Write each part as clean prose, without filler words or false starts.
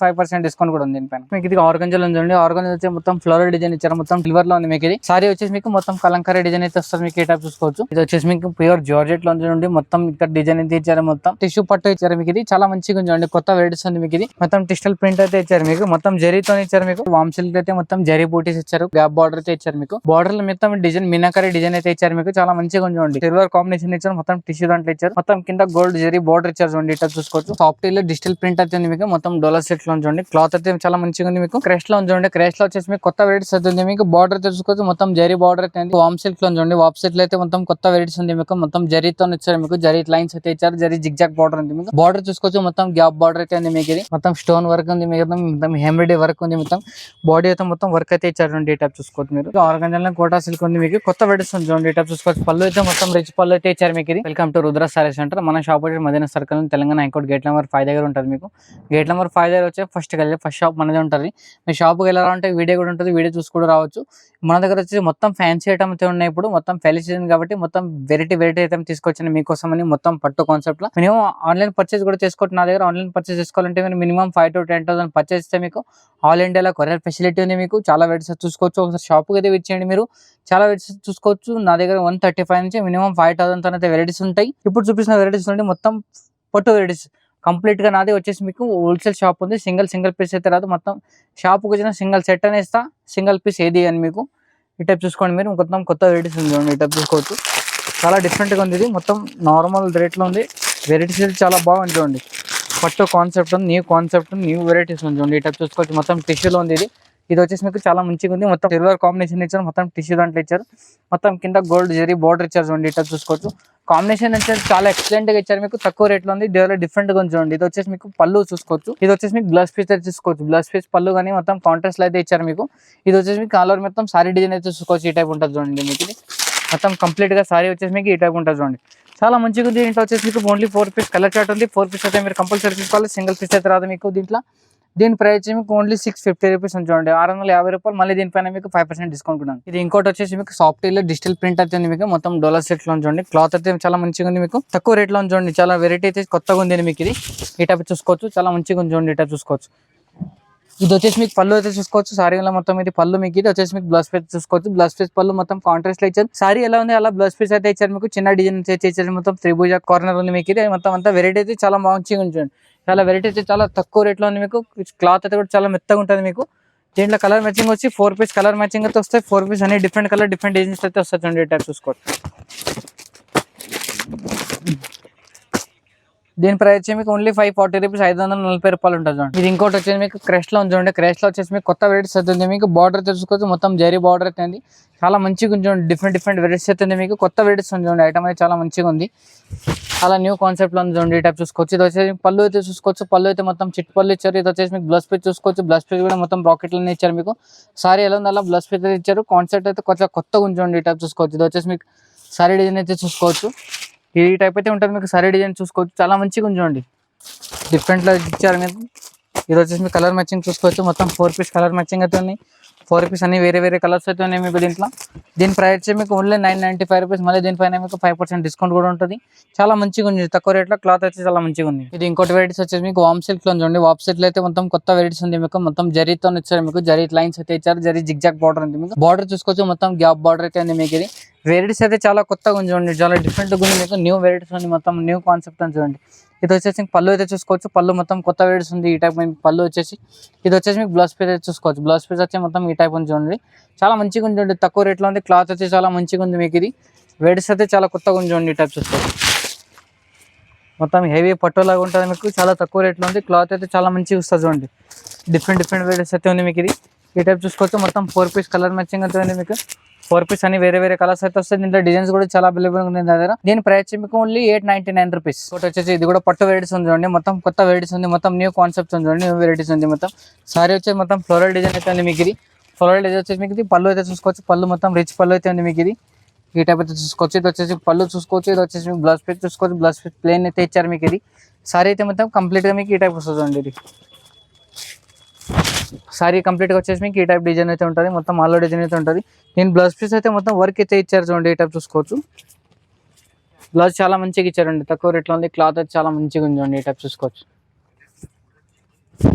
5% discount కూడా ఉంది దీనిపైన. మీకు ఇది ఆర్గంజాలో ఉందండి. ఆర్గంజా వచ్చి మొత్తం ఫ్లోరల్ డిజైన్ ఇచ్చారు, మొత్తం సిల్వర్ లో ఉంది. మీకు ఇది సారీ వచ్చేసి మీకు మొత్తం కలంకారీ డిజైన్ అయితే వస్తుంది. మీకు ఈ టైప్ చూసుకోవచ్చు. ఇది వచ్చేసి మీకు ప్యూర్ జార్జెట్ లో ఉందండి. మొత్తం ఇక్కడ డిజైన్ అయితే ఇచ్చారు, మొత్తం టిష్యూ పట్టు ఇచ్చారు. మీకు ఇది చాలా మంచిగా ఉందండి. కొత్త వెరైటీస్ ఉంది. మీకు ఇది మొత్తం డిజిటల్ ప్రింట్ అయితే ఇచ్చారు. మీకు మొత్తం జరీతో ఇచ్చారు. మీకు వామ్ సిల్క్ అయితే మొత్తం జరీ బూటీస్ ఇచ్చారు. గ్యాప్ బార్డర్ అయితే ఇచ్చారు. మీకు బార్డర్ లో మొత్తం డిజైన్ మీనాకరీ డిజైన్ అయితే ఇచ్చారు. మీకు చాలా మంచిగా ఉందండి. సిల్వర్ కాంబినేషన్ ఇచ్చారు. మొత్తం టిష్యూ దాంట్లో ఇచ్చారు. మొత్తం కింద గోల్డ్ జరీ బార్డర్ ఇచ్చారు. చూడండి ఇట్లా చూసుకోవచ్చు. సాఫ్ట్ లో డిజిటల్ ప్రింట్ అయితే ఉంది. మీకు మొత్తం డోలా సెట్ లో చూడండి. క్లాత్ అయితే చాలా మంచిగా ఉంది. మీకు క్రెష్ లో చూడండి. క్రెష్ లో వచ్చేసి మీకు కొత్త వెరైటీస్ అవుతుంది. మీకు బార్డర్ చూసుకోవచ్చు. మొత్తం జరీ బార్డర్ అయితే వామ్ సిల్క్ లో చూడండి. వామ్ సిల్క్ లో అయితే మొత్తం కొత్త వెరైటీస్ ఉంది. మీకు మొత్తం జరీతో ఇచ్చారు. మీకు జరీ లైన్స్ అయితే ఇచ్చారు. జరీ జిగ్జాగ్ బార్డర్ ఉంది. మీకు బార్డర్ చూసుకోవచ్చు. మొత్తం గ్యాప్ బార్డర్ అయితే ఉంది. మీకు ఇది మొత్తం స్టోన్ వర్క్ ఉంది. మీకు మొత్తం హెమ్బ్రాయిడరీ వర్క్ ఉంది. మొత్తం బాడీ అయితే మొత్తం వర్క్ అయితే ఇచ్చారు. ఈ టైప్ చూసుకోవచ్చు. మీరు ఆర్గంజాలో కోటా సిల్క్ ఉంది. మీకు కొత్త వెరైటీస్ ఉంది. చూడండి ఈ టైప్ చూసుకోవచ్చు. పళ్ళు అయితే మొత్తం రిచ్ పళ్ళు అయితే ఇచ్చారు. మీకు ఇది welcome to Rudra sarees centre. మన షాప్ వచ్చి Madina circle Telangana high court gate number 5 దగ్గర ఉంటుంది. మీకు గేట్ నెంబర్ 5 దగ్గర వచ్చి ఫస్ట్ షాప్ మనదే ఉంటుంది. మీ షాప్కి వెళ్ళాలంటే వీడియో కూడా ఉంటుంది. వీడియో చూసి కూడా రావచ్చు. మన దగ్గర వచ్చి మొత్తం ఫ్యాన్సీ ఐటమ్ అయితే ఉన్నాయి. ఇప్పుడు మొత్తం ఫెలి సీజన్ కాబట్టి మొత్తం వెరైటీ ఐటమ్ తీసుకొచ్చిన మీకోసం అని మొత్తం పట్టు కాన్సెప్ట్ లో మినిమం ఆన్లైన్ పర్చేస్ కూడా చేసుకోవచ్చు. నా దగ్గర ఆన్లైన్ పర్చేస్ చేసుకోవాలంటే మీరు మినిమం 5 to 10,000 పర్చేస్ ఇస్తే మీకు ఆల్ ఇండియాలో కొరియర్ ఫెసిలిటీ ఉంది. మీకు చాలా వెరైటీస్ చూసుకోవచ్చు. ఒకసారి షాప్కి అయితే విచ్చేయండి. మీరు చాలా వెరైటీస్ చూసుకోవచ్చు. నా దగ్గర 135 నుంచి మినిమం 5,000 తో అయితే వెరైటీస్ ఉంటాయి. ఇప్పుడు చూపిస్తున్న వెరైటీస్ నుండి మొత్తం పట్టు వెరైటీస్ కంప్లీట్ గా నాది వచ్చేసి మీకు హోల్సేల్ షాప్ ఉంది. సింగిల్ పీస్ అయితే రాదు. మొత్తం షాప్కి వచ్చిన సింగిల్ సెట్ అని ఇస్తా. సింగిల్ పీస్ ఏది అని మీకు ఈ టైప్ చూసుకోండి. మీరు మొత్తం కొత్త వెరైటీస్ ఉంది. ఈ టైప్ చూసుకోవచ్చు. చాలా డిఫరెంట్ గా ఉంది. ఇది మొత్తం నార్మల్ రేట్ లో ఉంది. వెరైటీస్ అయితే చాలా బాగుంది. చూడండి పట్టు కాన్సెప్ట్ ఉంది. న్యూ కాన్సెప్ట్ న్యూ వెరైటీస్ ఉంది. ఈ టైప్ చూసుకోవచ్చు. మొత్తం టిష్యూలో ఉంది. ఇది వచ్చేసి మీకు చాలా మంచిగా ఉంది. మొత్తం సిల్వర్ కాంబినేషన్ ఇచ్చారు. మొత్తం టిష్యూ దాంట్లో ఇచ్చారు. మొత్తం కింద గోల్డ్ జరీ బార్డర్ ఇచ్చారు. చూడండి ఇట్లా చూసుకోవచ్చు. కాంబినేషన్ వచ్చేసి చాలా ఎక్సలెంట్ గా ఇచ్చారు. మీకు తక్కువ రేట్ లో ఉంది. డిఫరెంట్ గా చూడండి. ఇది వచ్చేసి మీకు పళ్ళు చూసుకోవచ్చు. ఇది వచ్చేసి మీకు బ్లౌజ్ పీస్ అయితే చూసుకోవచ్చు. బ్లౌజ్ పీస్ పళ్ళు కానీ మొత్తం కాంట్రాస్ట్ లో అయితే ఇచ్చారు. మీకు ఇది వచ్చేసి మీకు కాలర్ మొత్తం సారీ డిజైన్ అయితే చూసుకోవచ్చు. ఈ టైప్ ఉంటుంది. చూడండి మీకు ఇది మొత్తం కంప్లీట్ గా సారీ వచ్చేసి మీకు ఈ టైప్ ఉంటుంది. చూడండి చాలా మంచిగా ఉంది. దీంట్లో వచ్చేసి మీకు ఓన్లీ 4 పీస్ కలర్ చార్ట్ ఉంది. 4 పీస్ అయితే మీరు కంపల్సరీ తీసుకోవాలి. సింగిల్ పీస్ అయితే రాదు మీకు దీంట్లో. దీని ప్రైస్ మీకు ఓన్లీ 650 రూపీస్ చూడండి. 650 రూపాయలు. మళ్ళీ దీనిపైన మీకు 5% డిస్కౌంట్ కూడా ఉంది. ఇది ఇంకోటి వచ్చేసి మీకు సాఫ్ట్ లో డిజిటల్ ప్రింట్ అయితే ఉంది. మీకు మొత్తం డోలా సెట్ లో చూడండి. క్లాత్ అయితే చాలా మంచిగా ఉంది. మీకు తక్కువ రేట్ లో చూడండి. చాలా వెరైటీ అయితే కొత్తగా ఉంది. మీకు ఇది ఈ టైప్ చూసుకోవచ్చు. చాలా మంచిగా ఉంది. చూడండి ఈ టైప్ చూసుకోవచ్చు. ఇది వచ్చేసి మీకు పళ్ళు అయితే చూసుకోవచ్చు. సారీ మొత్తం ఇది పళ్ళు. మీకు ఇది వచ్చేసి మీకు బ్లౌజ్ పీస్ చూసుకోవచ్చు. బ్లౌజ్ పీస్ పళ్ళు మొత్తం కాంట్రాస్ట్ లో ఇచ్చారు. సారీ ఎలా ఉంది అలా బ్లౌజ్ పీస్ అయితే ఇచ్చారు. మీకు చిన్న డిజైన్ ఇచ్చారు. మొత్తం త్రిభుజ కార్నర్ ఉంది. మీకు ఇది మొత్తం అంతా వెరైటీ అయితే చాలా మంచిగా ఉంచండి. చాలా వెరైటీ అయితే చాలా తక్కువ రేట్ లో ఉంది. మీకు క్లాత్ అయితే కూడా చాలా మెత్తగా ఉంటుంది. మీకు దీంట్లో కలర్ మ్యాచింగ్ వచ్చి 4 పీస్ కలర్ మ్యాచింగ్ అయితే వస్తాయి. 4 పీస్ అన్ని డిఫరెంట్ కలర్ డిఫరెంట్ డిజైన్స్ అయితే వస్తాయి. చూడండి టైప్ చూసుకోవచ్చు. దీని ప్రైస్ మీకు ఓన్లీ 540 రూపీస్ 540 రూపాయలు ఉంటుంది. చూడండి ఇది ఇంకోటి వచ్చేసి మీకు క్రెష్ లో చూడండి. క్రెష్ లో వచ్చేసి మీకు కొత్త వెరైటీస్ అవుతుంది. మీకు బార్డర్ తెలుసుకోవచ్చు. మొత్తం జరీ బార్డర్ అయితే చాలా మంచిగా ఉంటుంది. డిఫరెంట్ వెరైటీస్ అవుతుంది. మీకు కొత్త వెరైటీస్ చూడండి. ఐటమ్ అయితే చాలా మంచిగా ఉంది. చాలా న్యూ కాన్సెప్ట్ లో ఉంది. చూడండి ఈ టైప్ చూసుకోవచ్చు. ఇది వచ్చేసి పళ్ళు అయితే చూసుకోవచ్చు. పళ్ళు అయితే మొత్తం చిట్ పళ్ళు ఇచ్చారు. ఇది వచ్చేసి మీకు బ్లౌజ్ పీస్ చూసుకోవచ్చు. బ్లౌజ్ పీస్ కూడా మొత్తం రాకెట్లనే ఇచ్చారు. మీకు సారీ ఎలా ఉంది అలా బ్లౌజ్ పీస్ అయితే ఇచ్చారు. కాన్సెప్ట్ అయితే కొంచెం కొత్తగా ఉంచండి. ఈ టైప్ చూసుకోవచ్చు. ఇది వచ్చేసి మీకు సారీ డిజైన్ అయితే చూసుకోవచ్చు. ఈ టైప్ అయితే ఉంటుంది. మీకు సారీ డిజైన్ చూసుకోవచ్చు. చాలా మంచిగా ఉంచండి. డిఫరెంట్ లో ఇచ్చారు. మీకు ఇది వచ్చేసి మీకు కలర్ మ్యాచింగ్ చూసుకోవచ్చు. మొత్తం 4 పీస్ కలర్ మ్యాచింగ్ అయితే ఉన్నాయి. 4 పీస్ అన్ని వేరే కలర్స్ అయితే ఉన్నాయి. మీకు దీంట్లో దీని ప్రైస్ మీకు ఓన్లీ 995 రూపీస్. మళ్ళీ దీనిపైన మీకు 5% డిస్కౌంట్ కూడా ఉంటుంది. చాలా మంచిగా ఉంది. తక్కువ రేట్ లో క్లాత్ అయితే చాలా మంచిగా ఉంది. ఇది ఇంకోటి వెరైటీస్ వచ్చేసి మీకు వామ్ సిల్క్ లో చూడండి. వామ్ సిల్క్ లో అయితే మొత్తం కొత్త వెరైటీస్ ఉంది. మీకు మొత్తం జరీతో ఇచ్చారు. మీకు జరీ లైన్స్ అయితే ఇచ్చారు. జరీ జిగ్జాగ్ బార్డర్ ఉంది. మీకు బార్డర్ చూసుకోవచ్చు. మొత్తం గ్యాప్ బార్డర్ అయితే ఉంది. మీకు ఇది వెరైటీస్ అయితే చాలా కొత్తగా ఉంది. చూడండి చాలా డిఫరెంట్ గా ఉంది. మీకు న్యూ వెరైటీస్ ఉంది. మొత్తం న్యూ కాన్సెప్ట్ అని చూడండి. ఇది వచ్చేసి పళ్ళు అయితే చూసుకోవచ్చు. పళ్ళు మొత్తం కొత్త వెరైటీస్ ఉంది. ఈ టైప్ పళ్ళు వచ్చేసి ఇది వచ్చేసి మీకు బ్లౌజ్ పీస్ అయితే చూసుకోవచ్చు. బ్లౌజ్ పీస్ వచ్చి మొత్తం ఈ టైప్ ఉంది. చూడండి చాలా మంచిగా ఉంది. చూడండి తక్కువ రేట్ లో ఉంది. క్లాత్ వచ్చి చాలా మంచిగా ఉంది. మీకు ఇది వెరైటీస్ అయితే చాలా కొత్తగా ఉంది. చూడండి ఈ టైప్ చూసుకోవచ్చు. మొత్తం హెవీ పట్టులాగా ఉంటుంది. మీకు చాలా తక్కువ రేట్ లో ఉంది. క్లాత్ అయితే చాలా మంచిగా వస్తుంది. చూడండి డిఫరెంట్ వెరైటీస్ అయితే ఉంది. మీకు ఇది ఈ టైప్ చూసుకోవచ్చు. మొత్తం 4 పీస్ కలర్ మ్యాచింగ్ అయితే ఉంది. మీకు 4 పీస్ అని వేరే కలర్స్ అయితే వస్తాయి. దీంట్లో డిజైన్స్ కూడా చాలా అవైలబుల్ ఉంది. దగ్గర దీని ప్రైస్ మీకు ఓన్లీ 899 రూపీస్. ఒకటి వచ్చేసి ఇది కూడా పట్టు వెరైటీస్ ఉంది. చూడండి మొత్తం కొత్త వెరైటీస్ ఉంది. మొత్తం న్యూ కాన్సెప్ట్స్ ఉంది. చూడండి న్యూ వెరైటీస్ ఉంది. మొత్తం సారీ వచ్చేసి మొత్తం ఫ్లోరల్ డిజైన్ అయితే ఉంది. మీకు ఇది ఫ్లోరల్ డిజైన్ వచ్చేసి మీకు ఇది పళ్ళు అయితే చూసుకోవచ్చు. పళ్ళు మొత్తం రిచ్ పళ్ళు అయితే ఉంది. మీకు ఇది ఈ టైప్ అయితే చూసుకోవచ్చు. ఇది వచ్చేసి పళ్ళు చూసుకోవచ్చు. ఇది వచ్చేసి మీకు బ్లౌజ్ పీస్ చూసుకోవచ్చు. బ్లౌజ్ పీస్ ప్లేన్ అయితే ఇచ్చారు. మీకు ఇది సారీ అయితే మొత్తం కంప్లీట్ గా మీకు ఈ టైప్ వస్తుంది. చూడండి ఇది సారీ కంప్లీట్ గా వచ్చేసి మీకు ఈ టైప్ డిజైన్ అయితే ఉంటుంది. మొత్తం ఆల్ డిజైన్ అయితే ఉంటుంది. దీని బ్లౌజ్ పీస్ అయితే మొత్తం వర్క్ అయితే ఇచ్చారు. చూడండి ఈ టైప్ చూసుకోవచ్చు. బ్లౌజ్ చాలా మంచిగా ఇచ్చారండి. తక్కువ రేట్లో ఉంది. క్లాత్ అయితే చాలా మంచిగా ఉంది. చూడండి ఈ టైప్ చూసుకోవచ్చు.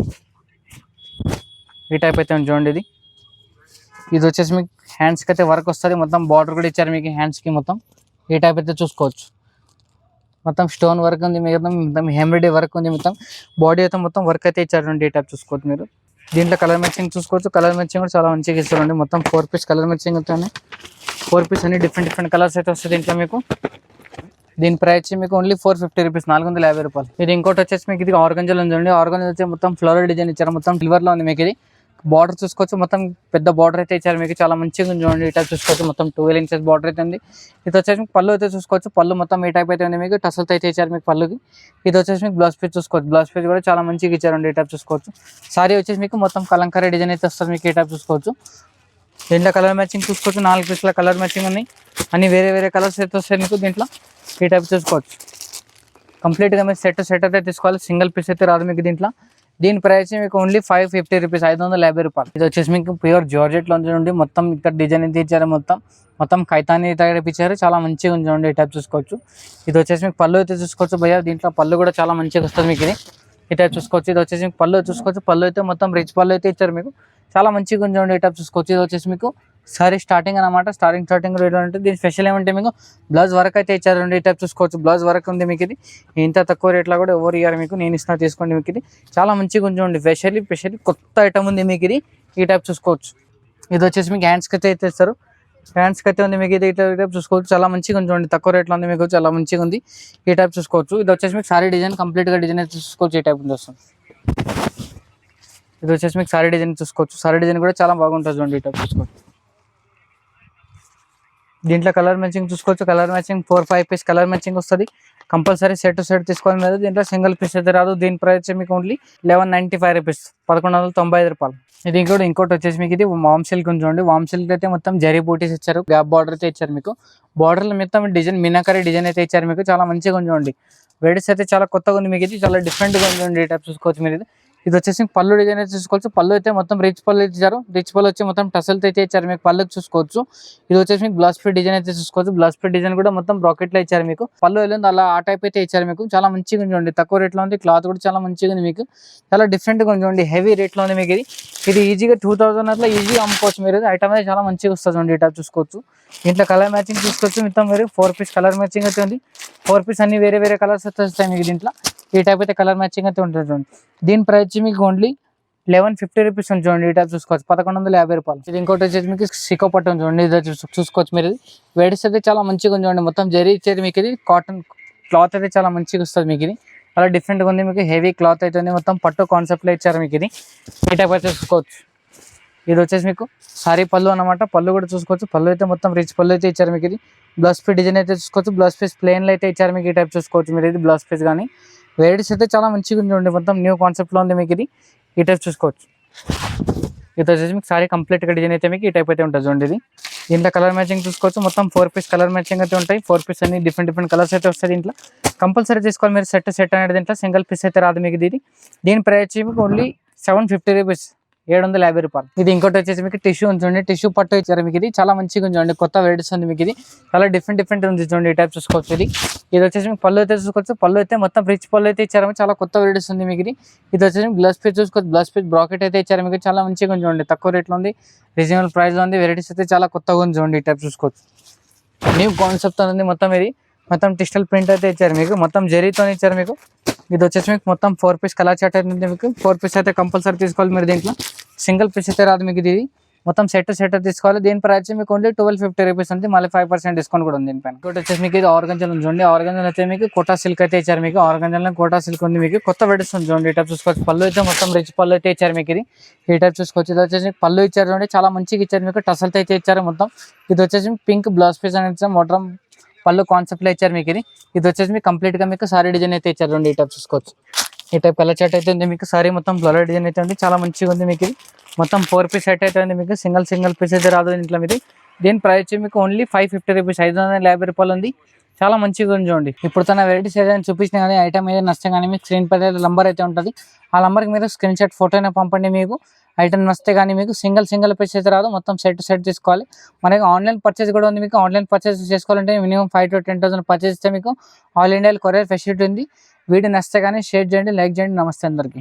ఈ టైప్ అయితే ఉంది చూడండి. ఇది వచ్చేసి మీకు హ్యాండ్స్కి అయితే వర్క్ వస్తుంది, మొత్తం బార్డర్ కూడా ఇచ్చారు మీకు హ్యాండ్స్కి. మొత్తం ఈ టైప్ అయితే చూసుకోవచ్చు. మొత్తం స్టోన్ వర్క్ ఉంది, మొత్తం ఎంబ్రాయిడరీ వర్క్ ఉంది, మొత్తం బాడీ అయితే మొత్తం వర్క్ అయితే ఇచ్చారండి. ఈ టైప్ చూసుకోవచ్చు మీరు. దీంట్లో కలర్ మ్యాచింగ్ చూసుకోవచ్చు. కలర్ మ్యాచింగ్ కూడా చాలా మంచిగా ఇస్తారండి. మొత్తం 4 పీస్ కలర్ మ్యాచింగ్ అవుతాయి. 4 పీస్ అన్ని డిఫరెంట్ కలర్స్ అయితే వస్తుంది దీంట్లో మీకు. దీని ప్రైస్ మీకు ఓన్లీ 450 రూపీస్, 450 రూపాయలు. ఇది ఇంకోటి వచ్చేసి మీకు ఇది ఆర్గంజాలో ఉందండి. ఆర్గంజా వచ్చి మొత్తం ఫ్లోరల్ డిజైన్ ఇచ్చారు, మొత్తం సిల్వర్లో ఉంది మీకు. ఇది బార్డర్ చూసుకోవచ్చు, మొత్తం పెద్ద బార్డర్ అయితే ఇచ్చారు మీకు, చాలా మంచిగా ఉంది చూడండి. ఈ టైప్ చూసుకోవచ్చు, మొత్తం 12 ఇంచెస్ బార్డర్ అయితే ఉంది. ఇది వచ్చేసి మీకు పళ్ళు అయితే చూసుకోవచ్చు. పళ్ళు మొత్తం ఈ టైప్ అయితే ఉంది మీకు, టసల్తో అయితే ఇచ్చారు మీకు పళ్ళుకి. ఇది వచ్చేసి మీకు బ్లౌజ్ పీస్ చూసుకోవచ్చు. బ్లౌజ్ పీస్ కూడా చాలా మంచిగా ఇచ్చారండి. ఈ టైప్ చూసుకోవచ్చు. సారీ వచ్చేసి మీకు మొత్తం కలంకారీ డిజైన్ అయితే వస్తుంది మీకు. ఈ టైప్ చూసుకోవచ్చు. దీంట్లో కలర్ మ్యాచింగ్ చూసుకోవచ్చు. 4 పీస్ల కలర్ మ్యాచింగ్ ఉన్నాయి. అన్ని వేరే కలర్స్ అయితే వస్తాయి మీకు దీంట్లో. ఈ టైప్ చూసుకోవచ్చు. కంప్లీట్గా మీరు సెట్ అయితే తీసుకోవాలి, సింగిల్ పీస్ అయితే రాదు మీకు దీంట్లో. దీని ప్రైస్ మీకు ఓన్లీ 550 రూపీస్, 550 రూపాయలు. ఇది వచ్చేసి మీకు ప్యూర్ జార్జెట్లో ఉండి మొత్తం ఇక్కడ డిజైన్ అయితే ఇచ్చారు, మొత్తం ఖైతాని ఇచ్చారు, చాలా మంచిగా ఉంచండి. ఈ టైప్ చూసుకోవచ్చు. ఇది వచ్చేసి మీకు పళ్ళు అయితే చూసుకోవచ్చు భయ్యా. దీంట్లో పళ్ళు కూడా చాలా మంచిగా వస్తుంది మీకు. ఇది ఈ టైప్ చూసుకోవచ్చు. ఇది వచ్చేసి మీకు పళ్ళు చూసుకోవచ్చు. పళ్ళు అయితే మొత్తం రిచ్ పళ్ళు అయితే ఇచ్చారు మీకు, చాలా మంచిగా ఉంచండి. ఈ టైప్ చూసుకోవచ్చు. ఇది వచ్చేసి మీకు సారీ స్టార్టింగ్ అనమాట. స్టార్టింగ్ రేట్ అంటే దీని స్పెషల్ ఏమంటే మీకు బ్లౌజ్ వర్క్ అయితే ఇచ్చారండి. ఈ టైప్ చూసుకోవచ్చు. బ్లౌజ్ వర్క్ ఉంది మీకు. ఇది ఇంత తక్కువ రేట్లో కూడా ఎవరు ఇయ్యారు మీకు, నేను ఇస్తున్నా తీసుకోండి మీకు. ఇది చాలా మంచిగా ఉంచండి. స్పెషల్లీ కొత్త ఐటమ్ ఉంది మీకు. ఇది ఈ టైప్ చూసుకోవచ్చు. ఇది వచ్చేసి మీకు హ్యాండ్స్కి అయితే ఇస్తారు, హ్యాండ్స్కి అయితే ఉంది మీకు. ఇది ఈ టైప్ చూసుకోవచ్చు. చాలా మంచిగా ఉంచండి, తక్కువ రేట్లో ఉంది మీకు, చాలా మంచిగా ఉంది. ఈ టైప్ చూసుకోవచ్చు. ఇది వచ్చేసి మీకు సారీ డిజైన్ కంప్లీట్గా డిజైన్ అయితే చూసుకోవచ్చు. ఈ టైప్ ఉంది వస్తుంది. ఇది వచ్చేసి మీకు సారీ డిజైన్ చూసుకోవచ్చు. సారీ డిజైన్ కూడా చాలా బాగుంటుంది చూడండి. ఈ టైప్ చూసుకోవచ్చు. దీంట్లో కలర్ మ్యాచింగ్ చూసుకోవచ్చు. Colour matching 4-5 piece colour matching వస్తుంది. కంపల్సరీ సెట్ తీసుకోవాలి మీద. దీంట్లో సింగిల్ పీస్ అయితే రాదు. దీని ప్రైస్ మీకు ఓన్లీ 1195 రూపీస్, 1195 రూపాయలు. ఇది ఇంకోటి వచ్చేసి మీకు ఇది వామ్ సిల్క్ ఉంది చూడండి. వామ్ సిల్క్ అయితే మొత్తం జరీ బూటీస్ ఇచ్చారు, గ్యాప్ బార్డర్ అయితే ఇచ్చారు మీకు. బార్డర్లో మొత్తం డిజైన్ మీనాకరీ డిజైన్ అయితే ఇచ్చారు మీకు, చాలా మంచిగా ఉంచండి. వెరైటీస్ అయితే చాలా కొత్తగా ఉంది మీకు. ఇది చాలా డిఫరెంట్గా ఉంచండి. ఈ టైప్ చూసుకోవచ్చు మీరు. ఇది వచ్చేసి పళ్ళు డిజైన్ అయితే చూసుకోవచ్చు. పళ్ళు అయితే మొత్తం రిచ్ పళ్ళు ఇచ్చారు. రిచ్ పళ్ళు వచ్చి మొత్తం టసల్తో అయితే ఇచ్చారు మీకు, పళ్ళకి చూసుకోవచ్చు. ఇది వచ్చేసి మీకు బ్లౌజ్ పీస్ డిజైన్ అయితే చూసుకోవచ్చు. బ్లౌజ్ పీస్ డిజైన్ కూడా మొత్తం బ్రాకెట్లో ఇచ్చారు మీకు. పళ్ళు వెళ్ళింది అలా ఆ టైప్ అయితే ఇచ్చారు మీకు, చాలా మంచిగా ఉంచండి. తక్కువ రేట్లో ఉంది, క్లాత్ కూడా చాలా మంచిగా ఉంది మీకు, చాలా డిఫరెంట్గా ఉంచండి. హెవీ రేట్లో ఉంది మీకు. ఇది ఈజీగా 2000 అట్లా ఈజీగా అమ్ముకోవచ్చు మీరు. ఐటమ్ అయితే చాలా మంచిగా వస్తుంది. ఈ టైప్ చూసుకోవచ్చు. ఇంట్లో కలర్ మ్యాచింగ్ చూసుకోవచ్చు. మొత్తం మీరు 4 పీస్ కలర్ మ్యాచింగ్ అయితే ఉంది. 4 పీస్ అన్ని వేరే కలర్స్ అయితే వస్తాయి మీకు దీంట్లో. ఈ టైప్ అయితే కలర్ మ్యాచింగ్ అయితే ఉంటుంది చూడండి. దీని ప్రైస్ మీకు ఓన్లీ 1150 రూపీస్ ఉంది చూడండి. ఈ టైప్ చూసుకోవచ్చు. 1150 రూపాయలు. ఇది ఇంకోటి వచ్చేసి మీకు సికో పట్టు ఉంది చూడండి. ఇది చూసుకోవచ్చు మీరు. వెరైటీస్ అయితే చాలా మంచిగా ఉంది చూడండి. మొత్తం జరీ ఇచ్చేది మీకు. ఇది కాటన్ క్లాత్ అయితే చాలా మంచిగా వస్తుంది మీకు. ఇది చాలా డిఫరెంట్గా ఉంది మీకు. హెవీ క్లాత్ అయితే ఉంది, మొత్తం పట్టు కాన్సెప్ట్లో ఇచ్చారు మీకు. ఇది ఈ టైప్ అయితే చూసుకోవచ్చు. ఇది వచ్చేసి మీకు సారీ పళ్ళు అనమాట. పళ్ళు కూడా చూసుకోవచ్చు. పళ్ళు అయితే మొత్తం రిచ్ పళ్ళు అయితే ఇచ్చారు మీకు. ఇది బ్లౌజ్ పీస్ డిజైన్ అయితే చూసుకోవచ్చు. బ్లౌజ్ పీస్ ప్లెయిన్లో అయితే ఇచ్చారు మీకు. ఈ టైప్ చూసుకోవచ్చు మీరు. ఇది బ్లౌజ్ పీస్ కానీ వెరైటీస్ అయితే చాలా మంచిగా ఉంది, మొత్తం న్యూ కాన్సెప్ట్లో ఉంది మీకు. ఇది ఈ టైప్ చూసుకోవచ్చు. ఇది వచ్చేసి మీకు సారీ కంప్లీట్గా డిజైన్ అయితే మీకు ఈ టైప్ అయితే ఉంటుంది చూడండి. ఇది దీంట్లో కలర్ మ్యాచింగ్ చూసుకోవచ్చు. మొత్తం 4 పీస్ కలర్ మ్యాచింగ్ అయితే ఉంటాయి. 4 పీస్ అన్ని డిఫరెంట్ కలర్స్ అయితే వస్తాయి దీంట్లో. కంపల్సరీ తీసుకోవాలి మీరు. సెట్ అనేది దీంట్లో సింగిల్ పీస్ అయితే రాదు మీకు. దీని ప్రైస్ మీకు ఓన్లీ 750 రూపీస్, 750 రూపాయలు. ఇది ఇంకోటి వచ్చేసి మీకు టిష్యూ ఉంచండి. టిష్యూ పట్టు ఇచ్చారు మీకు. ఇది చాలా మంచిగా ఉంచండి. కొత్త వెరైటీస్ ఉంది మీకు. ఇది చాలా డిఫరెంట్ ఉంది చూడండి. ఈ టైప్ చూసుకోవచ్చు. ఇది వచ్చేసి మీకు పళ్ళు అయితే చూసుకోవచ్చు. పళ్ళు అయితే మొత్తం రిచ్ పళ్ళు అయితే ఇచ్చారు, చాలా కొత్త వెరైటీస్ ఉంది మీకు. ఇది వచ్చేసి బ్లౌజ్ పీస్ చూసుకోవచ్చు. బ్లౌజ్ పీస్ బ్రాకెట్ అయితే ఇచ్చారు మీకు, చాలా మంచిగా ఉంచండి. తక్కువ రేట్లో ఉంది, రీజనబుల్ ప్రైస్లో ఉంది. వెరైటీస్ అయితే చాలా కొత్తగా ఉంది చూడండి. ఈ టైప్ చూసుకోవచ్చు. న్యూ కాన్సెప్ట్ ఉంది మొత్తం. ఇది మొత్తం డిజిటల్ ప్రింట్ అయితే ఇచ్చారు మీకు, మొత్తం జరీతో ఇచ్చారు మీకు. ఇది వచ్చేసి మీకు మొత్తం 4 పీస్ కలర్ చార్ట్ అయితే మీకు. 4 పీస్ అయితే కంపల్సరీ తీసుకోవాలి మీరు. దీంట్లో సింగిల్ పీస్ అయితే రాదు మీకు. ఇది మొత్తం సెట్ తీసుకోవాలి. దీని ప్రైస్ మీకు ఓన్లీ 1250 రూపీస్ ఉంది, మళ్ళీ 5% డిస్కౌంట్ కూడా ఉంది దీనిపైన. ఇంకోటి వచ్చేసి మీకు ఇది ఆర్గంజాలో చూడండి. ఆర్గంజాలో అయితే మీకు కోటా సిల్క్ అయితే ఇచ్చారు మీకు. ఆర్గంజాలో కోటా సిల్క్ ఉంది మీకు. కొత్త వెరైటీస్ ఉంది చూడండి. ఈ టైప్ చూసుకోవచ్చు. పళ్ళు అయితే మొత్తం రిచ్ పళ్ళు అయితే ఇచ్చారు మీకు. ఇది ఈ టైప్ చూసుకోవచ్చు. ఇది వచ్చేసి పళ్ళు ఇచ్చారు చూడండి, చాలా మంచిగా ఇచ్చారు మీకు. టసల్తో అయితే ఇచ్చారు మొత్తం. ఇది వచ్చేసి పింక్ బ్లౌజ్ పీస్ అనేది మొత్తం పళ్ళు కాన్సెప్ట్లో ఇచ్చారు మీకు. ఇది వచ్చేసి మీకు కంప్లీట్గా మీకు సారీ డిజైన్ అయితే ఇచ్చారు చూడండి. ఈ టైప్ చూసుకోవచ్చు. ఈ టైప్ కలర్ చార్ట్ అయితే ఉంది మీకు. సారీ మొత్తం ఫ్లవర్ డిజైన్ అయితే ఉంది, చాలా మంచిగా ఉంది మీకు. ఇది మొత్తం 4 పీస్ సెట్ అయితే ఉంది మీకు. సింగిల్ పీస్ అయితే రాదు ఇంట్లో మీది. దీని ప్రైస్ మీకు ఓన్లీ 550 రూపీస్, 550 రూపాయలు ఉంది. చాలా మంచిగా ఉంది చూడండి. ఇప్పుడు తన వెరైటీస్ ఏదైనా చూపించినా కానీ ఐటమ్ ఏదైనా నష్టం కానీ మీకు స్క్రీన్ పై నంబర్ అయితే ఉంటుంది. ఆ నంబర్కి మీరు స్క్రీన్ షాట్ ఫోటో అయినా పంపండి. మీకు ఐటమ్ నస్తే కానీ మీకు సింగిల్ పీస్ అయితే రాదు, మొత్తం సెట్ తీసుకోవాలి. మనకి ఆన్లైన్ పర్చేస్ కూడా ఉంది మీకు. ఆన్లైన్ పర్చేస్ చేసుకోవాలంటే మినిమం 5,000 to 10,000 పర్చేస్ ఇస్తే మీకు ఆల్ ఇండియా కొరియర్ ఫెసిలిటీ ఉంది. వీడియో నస్తే కానీ షేర్ చేయండి, లైక్ చేయండి. నమస్తే అందరికీ.